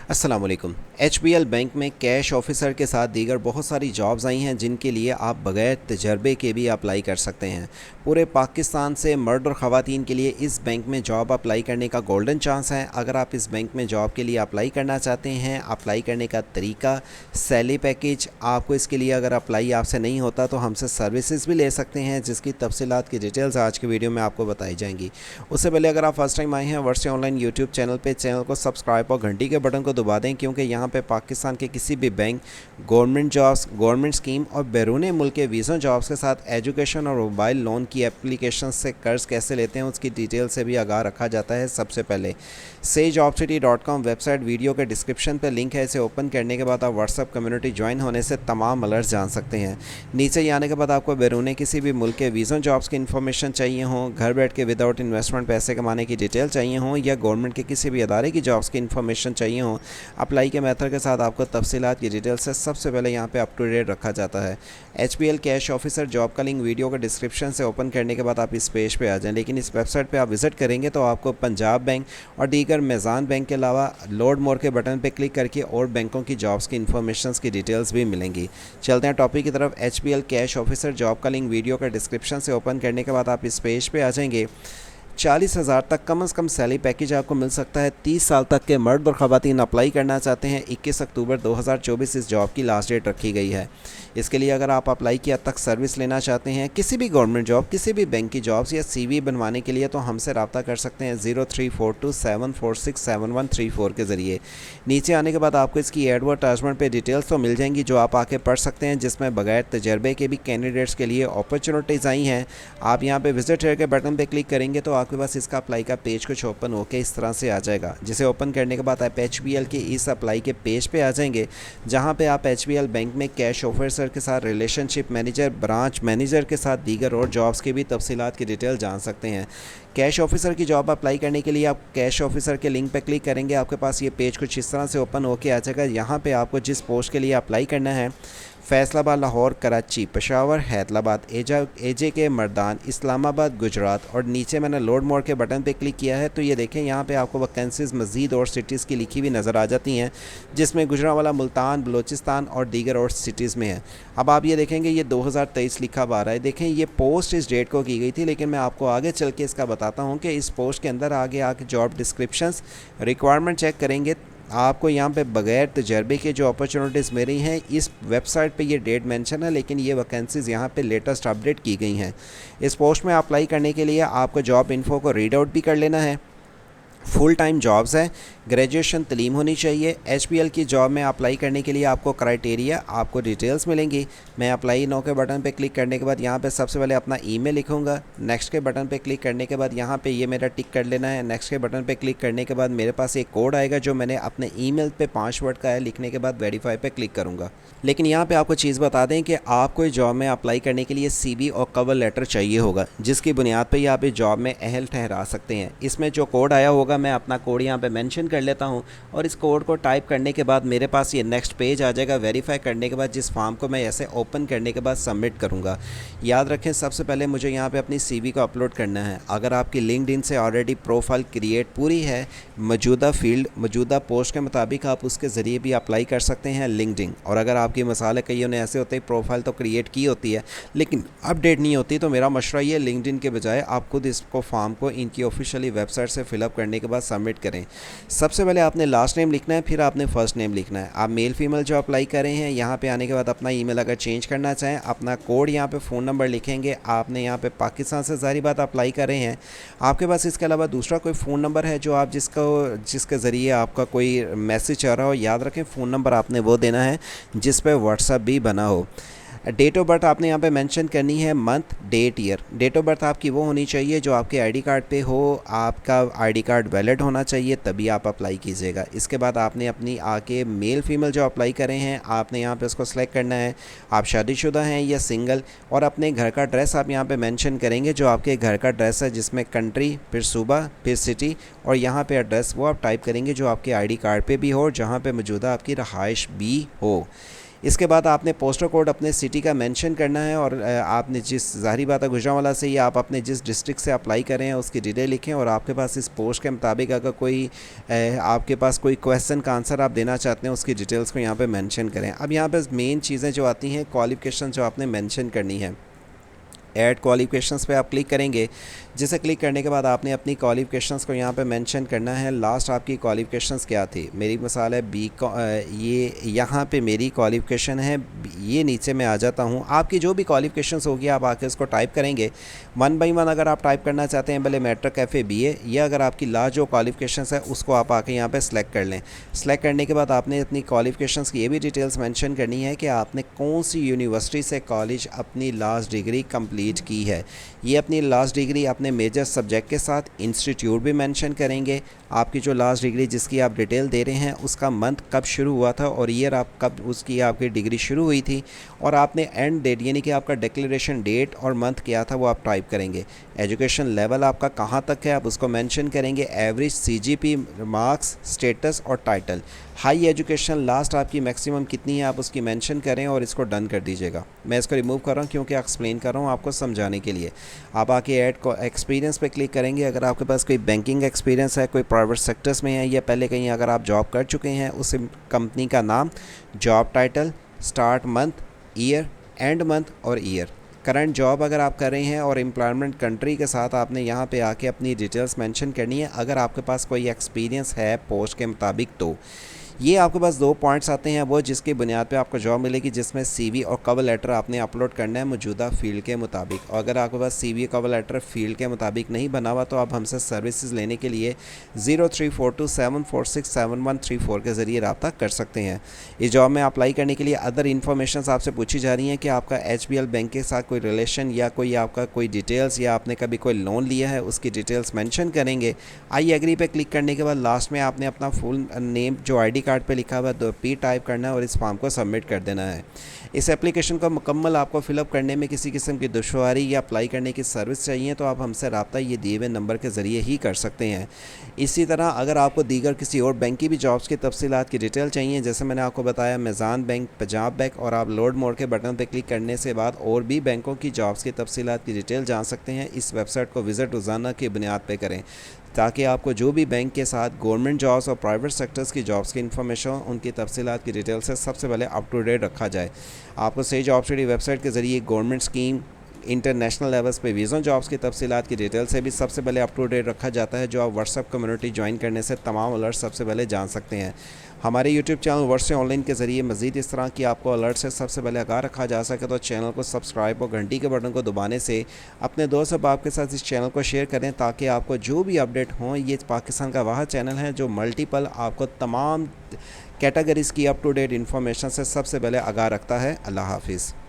अस्सलाम वालेकुम। HBL bank में कैश ऑफिसर के साथ दीगर बहुत सारी जॉब्स आई हैं जिनके लिए आप बग़ैर तजर्बे के भी अप्लाई कर सकते हैं। पूरे पाकिस्तान से मर्द और ख़वातीन के लिए इस बैंक में जॉब अप्लाई करने का गोल्डन चांस है। अगर आप इस बैंक में जॉब के लिए अप्लाई करना चाहते हैं, अप्लाई करने का तरीका, सैलरी पैकेज, आपको इसके लिए अगर अप्लाई आपसे नहीं होता तो हमसे सर्विसेज भी ले सकते हैं, जिसकी तफसीलात की डिटेल्स आज की वीडियो में आपको बताई जाएंगी। उससे पहले अगर आप फर्स्ट टाइम आए हैं वर्ष ऑनलाइन यूट्यूब चैनल पर, चैनल को सब्सक्राइब और घंटी के बटन को दबा दें, क्योंकि यहाँ पे पाकिस्तान के किसी भी bank, government jobs, government scheme और बैरून मुल्क के वीज़ा जॉब्स के साथ एजुकेशन और मोबाइल लोन की एप्लीकेशन से कर्ज कैसे लेते हैं उसकी डिटेल से भी आगाह रखा जाता है। सबसे पहले sejobcity.com वेबसाइट वीडियो के डिस्क्रिप्शन पर लिंक है। इसे ओपन करने के बाद आप व्हाट्सअप कम्युनिटी ज्वाइन होने से तमाम अलर्ट जान सकते हैं। नीचे ही आने के बाद आपको बैरून किसी भी मुल्क के वीज़ा जॉब्स की इन्फॉर्मेशन चाहिए हो, घर बैठ के विदाउट इन्वेस्टमेंट पैसे कमाने की डिटेल चाहिए हो, या गवर्नमेंट के किसी भी अदारे की जॉब्स की इन्फॉर्मेशन चाहिए हो, अप्लाई के मेथड के साथ आपको तफसीलात की डिटेल से सबसे पहले यहाँ पे अप टू डेट रखा जाता है। एचबीएल कैश ऑफिसर जॉब का लिंक वीडियो के डिस्क्रिप्शन से ओपन करने के बाद आप इस पेज पे आ जाएं, लेकिन इस वेबसाइट पे आप विज़िट करेंगे तो आपको पंजाब बैंक और दीगर मेज़ान बैंक के अलावा लोड मोर के बटन पे क्लिक करके और बैंकों की जॉब्स की इन्फॉर्मेशन की डिटेल्स भी मिलेंगी। चलते हैं टॉपिक की तरफ। एचबीएल कैश ऑफिसर जॉब का लिंक वीडियो का डिस्क्रिप्शन से ओपन करने के बाद आप इस पेज पे आ जाएंगे। 40,000 तक कम से कम सैलरी पैकेज आपको मिल सकता है। 30 साल तक के मर्द और ख़वातीन अप्लाई करना चाहते हैं। 21 अक्टूबर 2024 इस जॉब की लास्ट डेट रखी गई है। इसके लिए अगर आप अप्लाई किया तक सर्विस लेना चाहते हैं, किसी भी गवर्नमेंट जॉब, किसी भी बैंक की जॉब्स या CV बनवाने के लिए, तो हमसे रब्ता कर सकते हैं 034274673134 के ज़रिए। नीचे आने के बाद आपको इसकी एडवर्टाइजमेंट पे डिटेल्स तो मिल जाएंगी जो आप आके पढ़ सकते हैं, जिसमें बगैर तजर्बे के भी कैंडिडेट्स के लिए अपॉर्चुनिटीज़ आई हैं। आप यहाँ पे विजिट हियर के बटन पे क्लिक करेंगे तो आपके पास इसका अप्लाई का पेज कुछ ओपन होकर इस तरह से आ जाएगा, जिसे ओपन करने के बाद आप एचबीएल के इस अप्लाई के पेज पे आ जाएंगे, जहां पे आप एचबीएल बैंक में कैश ऑफिसर के साथ, रिलेशनशिप मैनेजर, ब्रांच मैनेजर के साथ दीगर और जॉब्स की भी तफसीलात की डिटेल जान सकते हैं। कैश ऑफिसर की जॉब अप्लाई करने के लिए आप कैश ऑफिसर के लिंक पर क्लिक करेंगे, आपके पास ये पेज कुछ इस तरह से ओपन होकर आ जाएगा। यहाँ पर आपको जिस पोस्ट के लिए अप्लाई करना है, फैसलाबाद, लाहौर, कराची, पेशावर, हैदराबाद, एजे के मर्दान, इस्लामाबाद, गुजरात, और नीचे मैंने लोड मोर के बटन पे क्लिक किया है तो ये देखें यहाँ पे आपको वैकेंसीज़ मज़ीद और सिटीज़ की लिखी हुई नज़र आ जाती हैं, जिसमें गुजरांवाला, मुल्तान, बलूचिस्तान और दीगर और सिटीज़ में है। अब आप ये देखेंगे ये 2023 लिखा हुआ आ रहा है। देखें ये पोस्ट इस डेट को की गई थी, लेकिन मैं आपको आगे चल के इसका बताता हूँ कि इस पोस्ट के अंदर आगे जॉब डिस्क्रिप्शंस, रिक्वायरमेंट चेक करेंगे, आपको यहाँ पे बगैर तजर्बे के जो अपॉर्चुनिटीज़ मिल रही हैं। इस वेबसाइट पे ये डेट मेंशन है, लेकिन ये वैकेंसीज़ यहाँ पे लेटेस्ट अपडेट की गई हैं। इस पोस्ट में अप्लाई करने के लिए आपको जॉब इन्फो को रीड आउट भी कर लेना है। फुल टाइम जॉब्स है, ग्रेजुएशन तलीम होनी चाहिए। एचबीएल की जॉब में अप्लाई करने के लिए आपको क्राइटेरिया, आपको डिटेल्स मिलेंगी। मैं अप्लाई नो के बटन पे क्लिक करने के बाद यहाँ पे सबसे पहले अपना ईमेल लिखूँगा। नेक्स्ट के बटन पे क्लिक करने के बाद यहाँ पे ये मेरा टिक कर लेना है। नेक्स्ट के बटन पे क्लिक करने के बाद मेरे पास एक कोड आएगा जो मैंने अपने ईमेल पे 5 वर्ड का है, लिखने के बाद वेरीफाई पे क्लिक करूँगा। लेकिन यहाँ पे आपको चीज़ बता दें कि आपको इस जॉब में अप्लाई करने के लिए CV और कवर लेटर चाहिए होगा, जिसकी बुनियाद पर ही आप इस जॉब में अहल ठहरा सकते हैं। इसमें जो कोड आया होगा, मैं अपना कोड यहाँ पे मेंशन कर लेता हूँ, और इस कोड को टाइप करने के बाद मेरे पास ये नेक्स्ट पेज आ जाएगा। वेरीफाई करने के बाद जिस फॉर्म को मैं ऐसे ओपन करने के बाद सबमिट करूँगा। याद रखें सबसे पहले मुझे यहाँ पे अपनी CV को अपलोड करना है। अगर आपकी लिंक्डइन से ऑलरेडी प्रोफाइल क्रिएट पूरी है, मौजूदा फील्ड, मौजूदा पोस्ट के मुताबिक आप उसके ज़रिए भी अप्लाई कर सकते हैं लिंक्डइन। और अगर आपकी मसाले कईयों ने ऐसे होते हैं प्रोफाइल तो क्रिएट की होती है लेकिन अपडेट नहीं होती, तो मेरा मशवरा ये लिंक्डइन के बजाय आप खुद इसको फॉर्म को इनकी ऑफिशियली वेबसाइट से फिलअप करने के बाद सबमिट करें। सबसे पहले आपने लास्ट नेम लिखना है, फिर आपने फर्स्ट नेम लिखना है। आप मेल फीमेल जो अप्लाई कर रहे हैं, यहाँ पे आने के बाद अपना ईमेल अगर चेंज करना चाहें, अपना कोड यहाँ पे फ़ोन नंबर लिखेंगे। आपने यहाँ पे पाकिस्तान से ज़ाहिर बात अप्लाई कर रहे हैं, आपके पास इसके अलावा दूसरा कोई फ़ोन नंबर है जो आप जिसके ज़रिए आपका कोई मैसेज आ रहा हो, याद रखें फ़ोन नंबर आपने वो देना है जिस पर व्हाट्सअप भी बना हो। डेट ऑफ बर्थ आपने यहाँ पे मेंशन करनी है, month, date, year. Date of birth आपकी वो होनी चाहिए जो आपके आईडी कार्ड पे हो। आपका आईडी कार्ड वैलिड होना चाहिए, तभी आप अप्लाई कीजिएगा। इसके बाद आपने अपनी आके मेल फीमेल जो अप्लाई करें हैं, आपने यहाँ पे उसको सेलेक्ट करना है। आप शादीशुदा हैं या सिंगल, और अपने घर का एड्रेस आप यहाँ पे मेंशन करेंगे जो आपके घर का एड्रेस है, जिसमें कंट्री, फिर सूबा, फिर सिटी, और यहाँ पे एड्रेस वो आप टाइप करेंगे जो आपके आईडी कार्ड पे भी हो और जहाँ पे मौजूदा आपकी रहाइश भी हो। इसके बाद आपने पोस्टल कोड अपने सिटी का मेंशन करना है और आपने जिस ज़ाहिर बात है गुजरांवाला से ही आप अपने जिस डिस्ट्रिक्ट से अप्लाई कर रहे हैं उसकी डिटेल लिखें और आपके पास इस पोस्ट के मुताबिक अगर कोई आपके पास कोई क्वेश्चन का आंसर आप देना चाहते हैं उसकी डिटेल्स को यहाँ पे मेंशन करें। अब यहाँ पे मेन चीज़ें जो आती हैं क्वालिफ़िकेशन जो आपने मेंशन करनी है। ऐड क्वालिफ़िकेशंस पे आप क्लिक करेंगे, जिसे क्लिक करने के बाद आपने अपनी क्वालिफ़िकेशंस को यहाँ पे मेंशन करना है। लास्ट आपकी क्वालिफ़िकेशंस क्या थी? मेरी मिसाल है ये यहाँ पे मेरी क्वालिफ़िकेशन है, ये नीचे मैं आ जाता हूँ। आपकी जो भी क्वालिफ़िकेशंस होगी आप आके इसको टाइप करेंगे 1 बाई 1। अगर आप टाइप करना चाहते हैं भले मैट्रिक FA BA, या अगर आपकी लास्ट जो क्वालिफ़िकेशंस है उसको आप आके यहाँ पर सेलेक्ट कर लें। सेलेक्ट करने के बाद आपने अपनी क्वालिफ़िकेशंस की ये भी डिटेल्स मैंशन करनी है कि आपने कौन सी यूनिवर्सिटी से कॉलेज अपनी लास्ट डिग्री कंप्लीट की है। ये अपनी लास्ट डिग्री अपने मेजर सब्जेक्ट के साथ इंस्टीट्यूट भी मेंशन करेंगे। आपकी जो लास्ट डिग्री जिसकी आप डिटेल दे रहे हैं उसका मंथ कब शुरू हुआ था और ईयर आप कब उसकी आपकी डिग्री शुरू हुई थी, और आपने एंड डेट यानी कि आपका डिक्लेरेशन डेट और मंथ क्या था वो आप टाइप करेंगे। एजुकेशन लेवल आपका कहाँ तक है आप उसको मेंशन करेंगे। एवरेज CGP मार्क्स, स्टेटस और टाइटल। हाई एजुकेशन लास्ट आपकी मैक्सिमम कितनी है आप उसकी मेंशन करें और इसको डन कर दीजिएगा। मैं इसको रिमूव कर रहा हूँ क्योंकि एक्सप्लेन कर रहा हूँ आपको समझाने के लिए। आप आके ऐड एक्सपीरियंस पे क्लिक करेंगे। अगर आपके पास कोई बैंकिंग एक्सपीरियंस है, कोई प्राइवेट सेक्टर्स में है या पहले कहीं अगर आप जॉब कर चुके हैं, उस कंपनी का नाम, job title, start month, year, and month और ईयर। करंट जॉब अगर आप कर रहे हैं और एम्प्लॉयमेंट कंट्री के साथ आपने यहाँ पे आके अपनी डिटेल्स मेंशन करनी है। अगर आपके पास कोई एक्सपीरियंस है पोस्ट के मुताबिक तो ये आपके पास 2 पॉइंट्स आते हैं वो जिसकी बुनियाद पे आपको जॉब मिलेगी, जिसमें CV और कवर लेटर आपने अपलोड करना है मौजूदा फील्ड के मुताबिक। और अगर आपके पास CV और कवर लेटर फील्ड के मुताबिक नहीं बना हुआ तो आप हमसे सर्विसेज लेने के लिए 0342746713 के ज़रिए रब्ता कर सकते हैं। इस जॉब में अप्लाई करने के लिए अदर इन्फॉर्मेशन आपसे पूछी जा रही हैं कि आपका HBL बैंक के साथ कोई रिलेशन या कोई आपका कोई डिटेल्स या आपने कभी कोई लोन लिया है उसकी डिटेल्स मैंशन करेंगे। आई एग्री पे क्लिक करने के बाद लास्ट में आपने अपना फुल नेम जो ID कार्ड पे लिखा हुआ 2P टाइप करना है और इस फॉर्म को सबमिट कर देना है। इस एप्लीकेशन को मुकम्मल आपको फिलअप करने में किसी किस्म की दुश्वारी या अप्लाई करने की सर्विस चाहिए तो आप हमसे रब्ता ये दिए हुए नंबर के ज़रिए ही कर सकते हैं। इसी तरह अगर आपको दीगर किसी और बैंक की भी जॉब्स की तफसीलात की डिटेल चाहिए, जैसे मैंने आपको बताया मेज़ान बैंक, पंजाब बैंक, और आप लोड मोर के बटन पर क्लिक करने से बाद और भी बैंकों की जॉब्स की तफसीलात की डिटेल जान सकते हैं। इस वेबसाइट को विज़िट रोज़ाना की बुनियाद पर करें ताकि आपको जो भी बैंक के साथ गवर्नमेंट जॉब्स और प्राइवेट सेक्टर्स की जॉब्स की इन्फॉर्मेशन उनकी तफसीलात की डिटेल से सबसे पहले अप टू डेट रखा जाए। आपको सही जॉब स्टडी वेबसाइट के ज़रिए गवर्नमेंट स्कीम, इंटरनेशनल लेवल्स पे वीज़ा जॉब्स की तफसीलात की डिटेल से भी सबसे पहले अप टू डेट रखा जाता है, जो आप व्हाट्सएप कम्युनिटी ज्वाइन करने से तमाम अलर्ट सबसे पहले जान सकते हैं। हमारे यूट्यूब चैनल वर्ष से ऑनलाइन के ज़रिए मज़ीद इस तरह की आपको अलर्ट से सबसे पहले आगाह रखा जा सके तो चैनल को सब्सक्राइब और घंटी के बटन को दबाने से अपने दोस्त और बाप के साथ इस चैनल को शेयर करें ताकि आपको जो भी अपडेट हों, ये पाकिस्तान का वह चैनल है जो मल्टीपल आपको तमाम कैटेगरीज़ की अप टू डेट इन्फॉर्मेशन से सबसे पहले आगाह रखता है। अल्लाह हाफिज़।